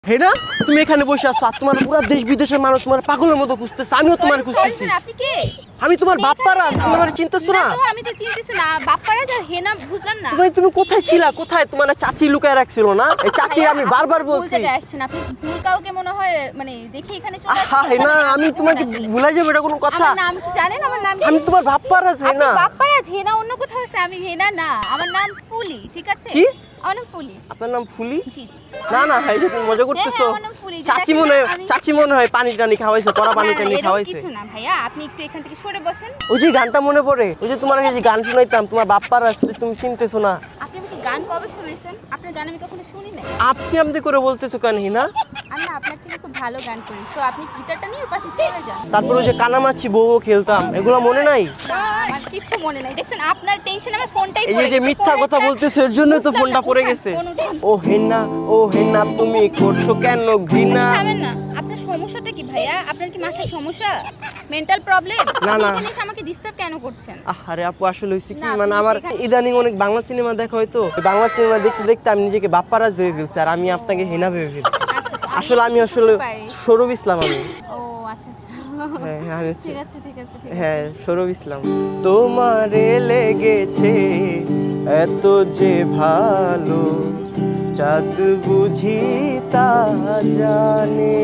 হে না তুমি এখানে বসে আছো আর তোমার পুরো দেশ বিদেশের মানুষ তোমার পাগলের মতো খুঁজতেছে, আমিও তোমার খুঁজতেছি। আপনি কে? আমি তোমার বাপ্পারা, তুমি আমার চিনতেছো না? তো আমি তো চিনতেছি না, বাপ্পারা আর হেনা বুঝলাম না। তুমি কোথায় ছিলা? কোথায় তোমার চাচি লুকায় রাখছিল না? এই চাচি আমি বারবার বলছি। ভুল আসছেন আপনি, ভুল কাউকে মনে হয় মানে দেখি এখানে চলে আসছেন। হ্যাঁ না, আমি তোমাকে ভুলে যাবো এটা কোনো কথা? আমার নাম কি জানেন? আমার নাম কি? আমি তোমার বাপ্পারা আপনি না। বাপ্পারা হেনা অন্য কোথাও আছে, আমি হেনা না, আমার নাম ফুলি, ঠিক আছে? কি? আমার নাম ফুলি। আপনার নাম ফুলি? জি জি। না না ভাই, তুমি মজা করতেছো। আমার নাম ফুলি। চাচি মনে হয় পানি টানি খাওয়াইছে, কড়া পানি টানি খাওয়াইছে। কিছু না ভাইয়া, আপনি একটু এখান থেকে সরে বসেন। ওই যে গানটা মনে পড়ে, ওই যে তোমার কাছে গান শুনাইতাম, তোমার বাপ্পারা আসলে তুমি চিনতেছো না। আপনি আমাকে গান কবে শুনেছেন? আপনার গান আমি কখনো শুনি নাই। আপনি করে বলতেছো কেন হিনা? আমি না আপনার থেকে খুব ভালো গান করি, তো আপনি গিটারটা নিয়ে ওর পাশে চলে যান। তারপর ওই যে কানামাছি বউ খেলতাম, এগুলো মনে নাই? না, আমার কিছু মনে নাই। দেখছেন আপনার টেনশন আমার ফোনটাই এই যে মিথ্যা কথা বলতেছে, এর জন্যই তো ফোনটা পড়ে গেছে। ও হেনা তুমি করছো কেন ঘৃণা? থামেন না, আপনার সমস্যাটা কি ভাইয়া? আপনার কি মাথায় সমস্যা, মেন্টাল প্রবলেম? না না, জিনিস আমাকে ডিস্টার্ব কেন করছেন? আরে আপু আসলে হইছে কি, না, মানে আপনি আমার এখানে- ইদানিং অনেক বাংলা সিনেমা দেখা হয়তো, বাংলা সিনেমা দেখতে দেখতে আমি নিজেকে বাপ্পারাজ ভেবে ফেলছি, আর আমি আপনাকে হেনা ভেবে ফেলছি। আচ্ছা, তো আসলে আমি কি আসলে করতে পারি? সৌরভ ইসলাম আমি। ও আচ্ছা আচ্ছা। হ্যাঁ আমি হচ্ছে, ঠিক আছে ঠিক আছে ঠিক আছে। হ্যাঁ সৌরভ ইসলাম। তোমারে লেগেছে এত যে ভালো, চাঁদ বুঝি তা জানে,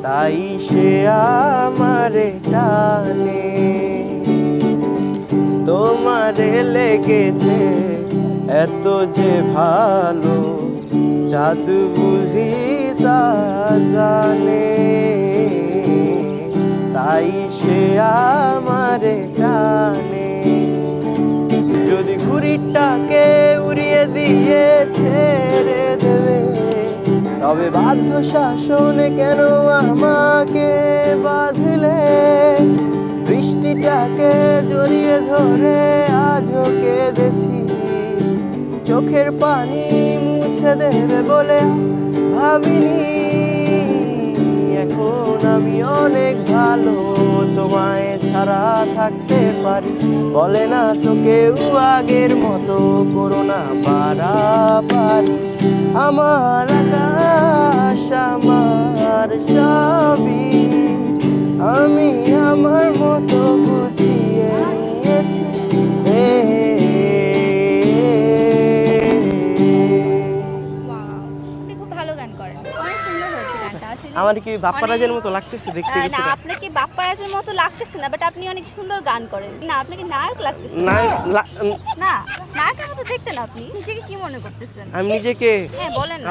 তাই সে আমারে টানে। তোমারে লেগেছে এত যে ভালো, চাঁদ বুঝি তা জানে, তাই সে আমারে টানে। যদি ঘুড়িটাকে উড়িয়ে দিয়ে ছেড়ে দেবে, তবে বাধ্য শাসনে কেন আমাকে বাঁধলে? বৃষ্টিটাকে জড়িয়ে ধরে আজও কেঁদেছি, চোখের পানি মুছে দেবে বলে ভাবিনি। এখন আমি অনেক ভালো, তোমায় ছাড়া থাকতে পারি। বলে না তো কেউ আগের মতো করো না পারাপারি। আমার আকাশ আমার সবই আমি আমার মতো বুঝিয়ে নিয়েছি। Wow, আপনি খুব ভালো গান করেন, অনেক সুন্দর হয়েছে গানটা আসলে। আমার কি বাপ্পারাজের মতো লাগতেছে দেখতে না কিছুটা? আপনাকে বাপ্পারাজের মতো লাগতেছে না, বাট আপনি অনেক সুন্দর গান করেন। না আপনাকে নায়ক লাগতেছে। না না নায়কের মতো দেখতে না, আপনি নিজেকে কি মনে করতেছেন? আমি নিজেকে হ্যাঁ বলেন না।